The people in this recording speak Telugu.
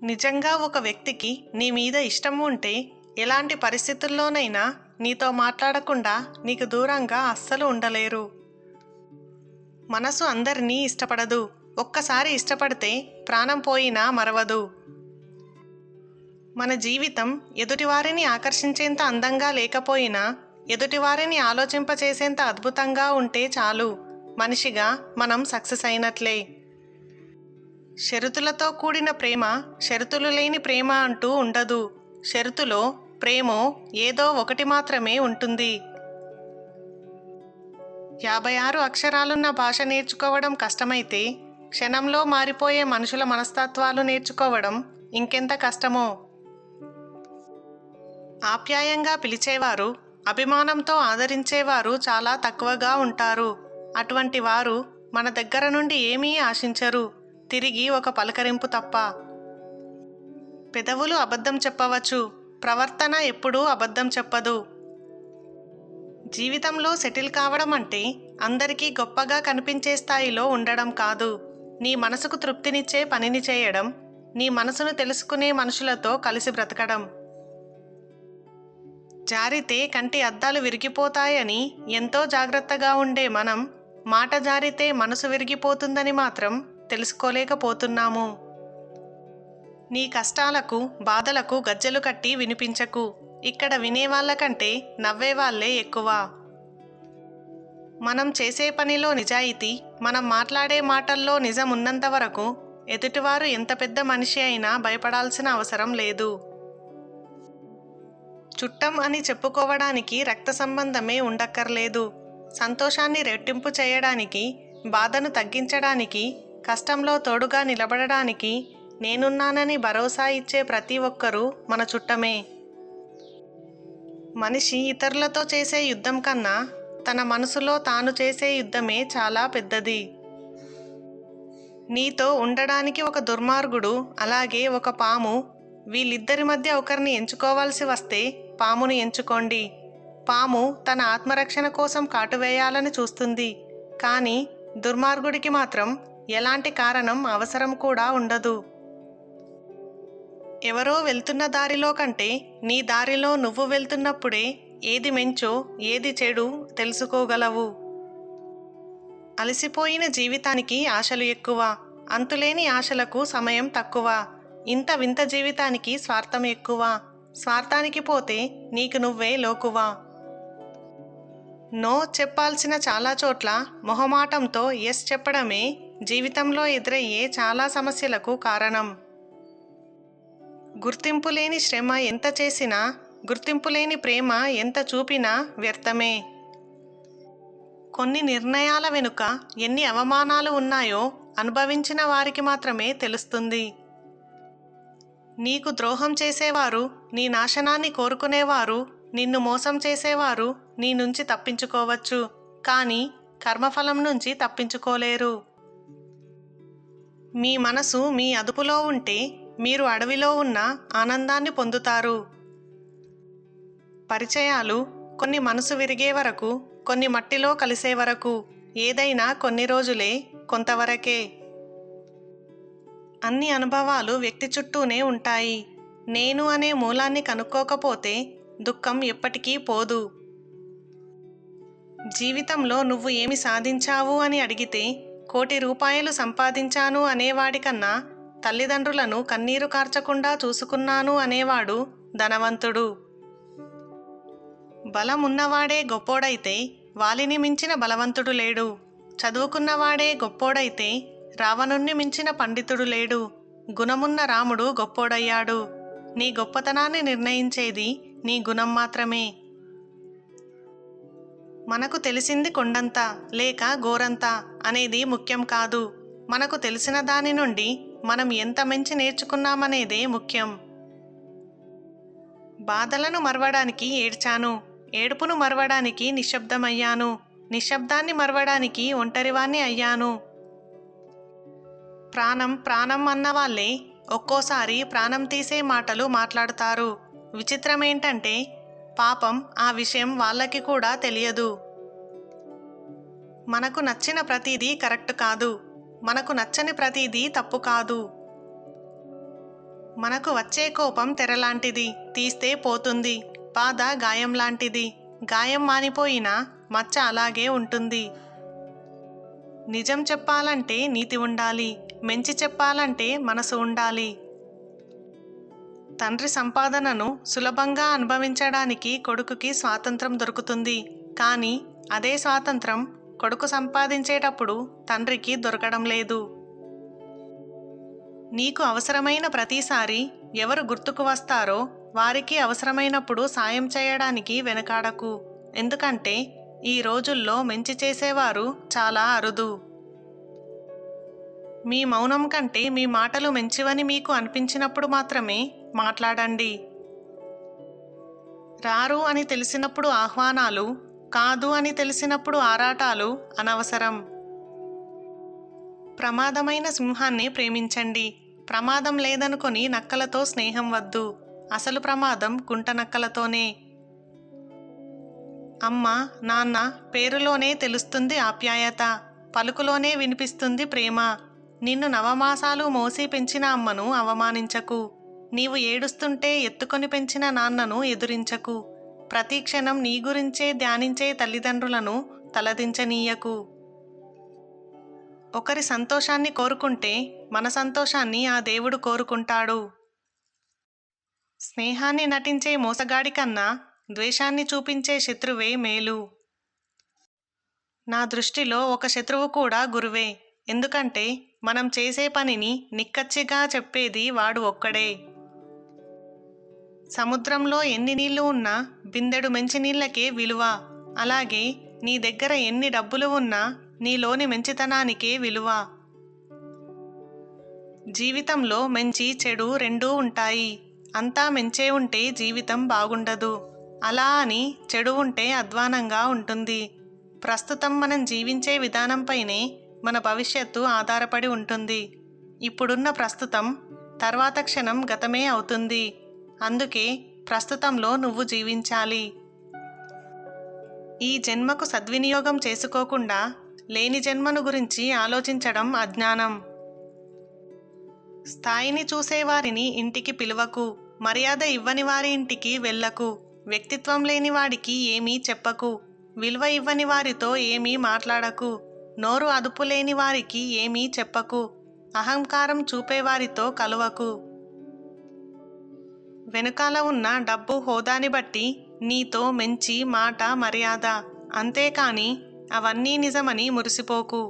నిజంగా ఒక వ్యక్తికి నీ మీద ఇష్టం ఉంటే ఎలాంటి పరిస్థితుల్లోనైనా నీతో మాట్లాడకుండా నీకు దూరంగా అస్సలు ఉండలేరు. మనసు అందరినీ ఇష్టపడదు. ఒక్కసారి ఇష్టపడితే ప్రాణం పోయినా మరవదు. మన జీవితం ఎదుటివారిని ఆకర్షించేంత అందంగా లేకపోయినా ఎదుటివారిని ఆలోచింపచేసేంత అద్భుతంగా ఉంటే చాలు, మనిషిగా మనం సక్సెస్ అయినట్లే. షరతులతో కూడిన ప్రేమ, షరతులు లేని ప్రేమ అంటూ ఉండదు. షరతులో ప్రేమో ఏదో ఒకటి మాత్రమే ఉంటుంది. 56 అక్షరాలున్న భాష నేర్చుకోవడం కష్టమైతే క్షణంలో మారిపోయే మనుషుల మనస్తత్వాలు నేర్చుకోవడం ఇంకెంత కష్టమో. ఆప్యాయంగా పిలిచేవారు, అభిమానంతో ఆదరించేవారు చాలా తక్కువగా ఉంటారు. అటువంటి వారు మన దగ్గర నుండి ఏమీ ఆశించరు, తిరిగి ఒక పలకరింపు తప్ప. పెదవులు అబద్ధం చెప్పవచ్చు, ప్రవర్తన ఎప్పుడూ అబద్ధం చెప్పదు. జీవితంలో సెటిల్ కావడం అంటే అందరికీ గొప్పగా కనిపించే స్థాయిలో ఉండడం కాదు. నీ మనసుకు తృప్తినిచ్చే పనిని చేయడం, నీ మనసును తెలుసుకునే మనుషులతో కలిసి బ్రతకడం. జారితే కంటి అద్దాలు విరిగిపోతాయని ఎంతో జాగ్రత్తగా ఉండే మనం, మాట జారితే మనసు విరిగిపోతుందని మాత్రం తెలుసుకోలేకపోతున్నాము. నీ కష్టాలకు, బాధలకు గజ్జెలు కట్టి వినిపించకు. ఇక్కడ వినేవాళ్ళకంటే నవ్వేవాళ్లే ఎక్కువ. మనం చేసే పనిలో నిజాయితీ, మనం మాట్లాడే మాటల్లో నిజం ఉన్నంత వరకు ఎదుటివారు ఎంత పెద్ద మనిషి అయినా భయపడాల్సిన అవసరం లేదు. చుట్టం అని చెప్పుకోవడానికి రక్త సంబంధమే ఉండక్కర్లేదు. సంతోషాన్ని రెట్టింపు చేయడానికి, బాధను తగ్గించడానికి, కష్టంలో తోడుగా నిలబడడానికి నేనున్నానని భరోసా ఇచ్చే ప్రతి ఒక్కరూ మన చుట్టమే. మనిషి ఇతరులతో చేసే యుద్ధం కన్నా తన మనసులో తాను చేసే యుద్ధమే చాలా పెద్దది. నీతో ఉండడానికి ఒక దుర్మార్గుడు, అలాగే ఒక పాము, వీళ్ళిద్దరి మధ్య ఒకరిని ఎంచుకోవాల్సి వస్తే పాముని ఎంచుకోండి. పాము తన ఆత్మరక్షణ కోసం కాటువేయాలని చూస్తుంది, కానీ దుర్మార్గుడికి మాత్రం ఎలాంటి కారణం అవసరం కూడా ఉండదు. ఎవరో వెళ్తున్న దారిలో కంటే నీ దారిలో నువ్వు వెళ్తున్నప్పుడే ఏది మంచో ఏది చెడు తెలుసుకోగలవు. అలసిపోయిన జీవితానికి ఆశలు ఎక్కువ, అంతులేని ఆశలకు సమయం తక్కువ. ఇంత వింత జీవితానికి స్వార్థం ఎక్కువ, స్వార్థానికి పోతే నీకు నువ్వే లోకువా. నో చెప్పాల్సిన చాలా చోట్ల మొహమాటంతో ఎస్ చెప్పడమే జీవితంలో ఎదురయ్యే చాలా సమస్యలకు కారణం. గుర్తింపులేని శ్రమ ఎంత చేసినా, గుర్తింపులేని ప్రేమ ఎంత చూపినా వ్యర్థమే. కొన్ని నిర్ణయాల వెనుక ఎన్ని అవమానాలు ఉన్నాయో అనుభవించిన వారికి మాత్రమే తెలుస్తుంది. నీకు ద్రోహం చేసేవారు, నీ నాశనాన్ని కోరుకునేవారు, నిన్ను మోసం చేసేవారు నీ నుంచి తప్పించుకోవచ్చు, కానీ కర్మఫలం నుంచి తప్పించుకోలేరు. మీ మనసు మీ అదుపులో ఉంటే మీరు అడవిలో ఉన్న ఆనందాన్ని పొందుతారు. పరిచయాలు కొన్ని మనసు విరిగే వరకు, కొన్ని మట్టిలో కలిసే వరకు, ఏదైనా కొన్ని రోజులే, కొంతవరకే. అన్ని అనుభవాలు వ్యక్తి చుట్టూనే ఉంటాయి. నేను అనే మూలాన్ని కనుక్కోకపోతే దుఃఖం ఎప్పటికీ పోదు. జీవితంలో నువ్వు ఏమి సాధించావు అని అడిగితే 1,00,00,000 రూపాయలు సంపాదించాను అనేవాడికన్నా తల్లిదండ్రులను కన్నీరు కార్చకుండా చూసుకున్నాను అనేవాడు ధనవంతుడు. బలం ఉన్నవాడే గొప్పోడైతే వాలిని మించిన బలవంతుడు లేడు. చదువుకున్నవాడే గొప్పోడైతే రావణుణ్ణి మించిన పండితుడు లేడు. గుణమున్న రాముడు గొప్పోడయ్యాడు. నీ గొప్పతనాన్ని నిర్ణయించేది నీ గుణం మాత్రమే. మనకు తెలిసింది కొండంత లేక గోరంత అనేది ముఖ్యం కాదు. మనకు తెలిసిన దాని నుండి మనం ఎంత మంచి నేర్చుకున్నామనేదే ముఖ్యం. బాధలను మరవడానికి ఏడ్చాను, ఏడుపును మరవడానికి నిశ్శబ్దమయ్యాను, నిశ్శబ్దాన్ని మరవడానికి ఒంటరివాణ్ణి అయ్యాను. ప్రాణం ప్రాణం అన్నవాళ్ళే ఒక్కోసారి ప్రాణం తీసే మాటలు మాట్లాడతారు. విచిత్రమేంటంటే పాపం ఆ విషయం వాళ్ళకి కూడా తెలియదు. మనకు నచ్చిన ప్రతిదీ కరెక్ట్ కాదు, మనకు నచ్చని ప్రతిదీ తప్పు కాదు. మనకు వచ్చే కోపం తెరలాంటిది, తీస్తే పోతుంది. బాధ గాయం లాంటిది, గాయం మానిపోయినా మచ్చ అలాగే ఉంటుంది. నిజం చెప్పాలంటే నీతి ఉండాలి, మంచి చెప్పాలంటే మనసు ఉండాలి. తండ్రి సంపాదనను సులభంగా అనుభవించడానికి కొడుకుకి స్వాతంత్రం దొరుకుతుంది. కానీ అదే స్వాతంత్రం కొడుకు సంపాదించేటప్పుడు తండ్రికి దొరకడం లేదు. నీకు అవసరమైన ప్రతిసారి ఎవరు గుర్తుకు వస్తారో వారికి అవసరమైనప్పుడు సాయం చేయడానికి వెనకాడకు. ఎందుకంటే ఈ రోజుల్లో మంచి చేసేవారు చాలా అరుదు. మీ మౌనం కంటే మీ మాటలు మంచివని మీకు అనిపించినప్పుడు మాత్రమే మాట్లాడండి. రారు అని తెలిసినప్పుడు ఆహ్వానాలు, కాదు అని తెలిసినప్పుడు ఆరాటాలు అనవసరం. ప్రమాదమైన సింహాన్ని ప్రేమించండి. ప్రమాదం లేదనుకొని నక్కలతో స్నేహం వద్దు. అసలు ప్రమాదం గుంట నక్కలతోనే. అమ్మ, నాన్న పేరులోనే తెలుస్తుంది ఆప్యాయత, పలుకులోనే వినిపిస్తుంది ప్రేమ. నిన్ను నవమాసాలు మోసి పెంచిన అమ్మను అవమానించకు. నీవు ఏడుస్తుంటే ఎత్తుకొని పెంచిన నాన్నను ఎదురించకు. ప్రతి క్షణం నీ గురించే ధ్యానించే తల్లిదండ్రులను తలదించనీయకు. ఒకరి సంతోషాన్ని కోరుకుంటే మన సంతోషాన్ని ఆ దేవుడు కోరుకుంటాడు. స్నేహాన్ని నటించే మోసగాడి కన్నా ద్వేషాన్ని చూపించే శత్రువే మేలు. నా దృష్టిలో ఒక శత్రువు కూడా గురువే. ఎందుకంటే మనం చేసే పనిని నిక్కచ్చిగా చెప్పేది వాడు ఒక్కడే. సముద్రంలో ఎన్ని నీళ్లు ఉన్నా బిందెడు మంచినీళ్ళకే విలువ. అలాగే నీ దగ్గర ఎన్ని డబ్బులు ఉన్నా నీలోని మంచితనానికే విలువ. జీవితంలో మంచి చెడు రెండూ ఉంటాయి. అంతా మంచే ఉంటే జీవితం బాగుండదు. అలా అని చెడు ఉంటే అధ్వానంగా ఉంటుంది. ప్రస్తుతం మనం జీవించే విధానంపైనే మన భవిష్యత్తు ఆధారపడి ఉంటుంది. ఇప్పుడున్న ప్రస్తుతం తర్వాత క్షణం గతమే అవుతుంది. అందుకే ప్రస్తుతంలో నువ్వు జీవించాలి. ఈ జన్మకు సద్వినియోగం చేసుకోకుండా లేని జన్మను గురించి ఆలోచించడం అజ్ఞానం. స్థాయిని చూసేవారిని ఇంటికి పిలువకు. మర్యాద ఇవ్వని వారి ఇంటికి వెళ్ళకు. వ్యక్తిత్వం లేని వాడికి ఏమీ చెప్పకు. విలువ ఇవ్వని వారితో ఏమీ మాట్లాడకు. నోరు అదుపు లేని వారికి ఏమీ చెప్పకు. అహంకారం చూపేవారితో కలవకు. వెనుకాల ఉన్న డబ్బు హోదాని బట్టి నీతో మంచి మాట మర్యాద, అంతేకాని అవన్నీ నిజమని మురిసిపోకు.